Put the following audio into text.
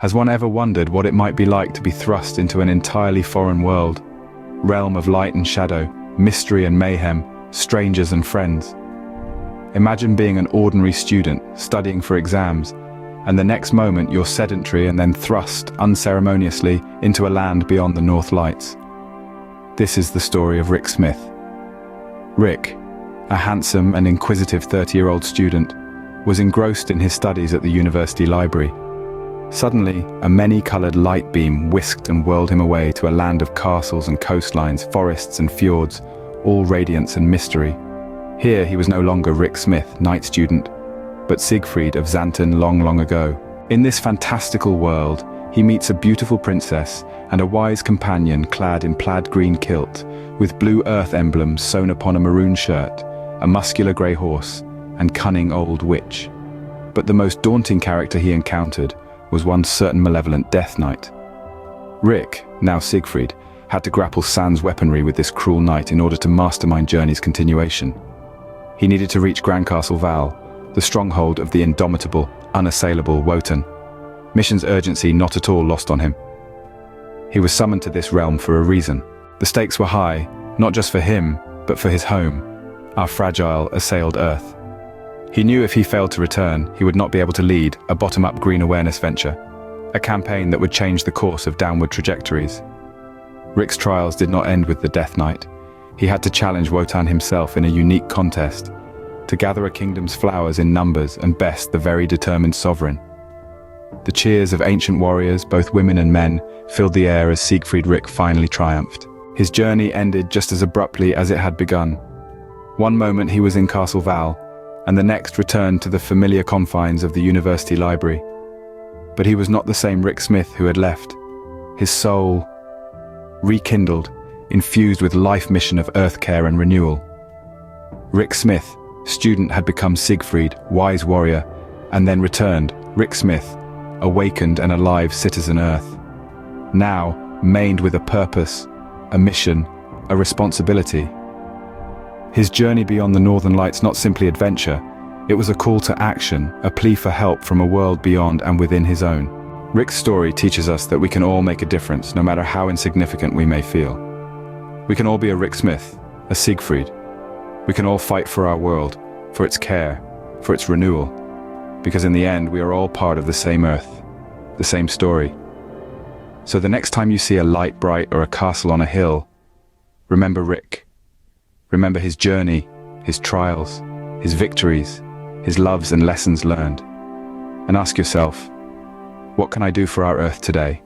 Has one ever wondered what it might be like to be thrust into an entirely foreign world? Realm of light and shadow, mystery and mayhem, strangers and friends. Imagine being an ordinary student, studying for exams, and the next moment you're sedentary and then thrust unceremoniously into a land beyond the North Lights. This is the story of Rick Smith. Rick, a handsome and inquisitive 30-year-old student, was engrossed in his studies at the university library. Suddenly, a many-colored light beam whisked and whirled him away to a land of castles and coastlines, forests and fjords, all radiance and mystery. Here he was no longer Rick Smith, night student, but Siegfried of Xanten long ago. In this fantastical world, he meets a beautiful princess and a wise companion clad in plaid green kilt, with blue earth emblems sewn upon a maroon shirt, a muscular grey horse, and cunning old witch. But the most daunting character he encountered was one certain malevolent death knight. Rick, now Siegfried, had to grapple sans weaponry with this cruel knight in order to mastermind Journey's continuation. He needed to reach Grand Castle Val, the stronghold of the indomitable, unassailable Wotan. Mission's urgency not at all lost on him. He was summoned to this realm for a reason. The stakes were high, not just for him, but for his home, our fragile, assailed Earth. He knew if he failed to return, he would not be able to lead a bottom-up green awareness venture, a campaign that would change the course of downward trajectories. Rick's trials did not end with the Death Knight. He had to challenge Wotan himself in a unique contest, to gather a kingdom's flowers in numbers and best the very determined sovereign. The cheers of ancient warriors, both women and men, filled the air as Siegfried Rick finally triumphed. His journey ended just as abruptly as it had begun. One moment he was in Castle Val, and the next returned to the familiar confines of the university library. But he was not the same Rick Smith who had left. His soul, rekindled, infused with life mission of earth care and renewal. Rick Smith, student, had become Siegfried, wise warrior, and then returned, Rick Smith, awakened and alive citizen Earth. Now, maned with a purpose, a mission, a responsibility. His journey beyond the Northern Lights not simply adventure, it was a call to action, a plea for help from a world beyond and within his own. Rick's story teaches us that we can all make a difference, no matter how insignificant we may feel. We can all be a Rick Smith, a Siegfried. We can all fight for our world, for its care, for its renewal. Because in the end, we are all part of the same Earth, the same story. So the next time you see a light bright or a castle on a hill, remember Rick. Remember his journey, his trials, his victories, his loves and lessons learned. And ask yourself, what can I do for our Earth today?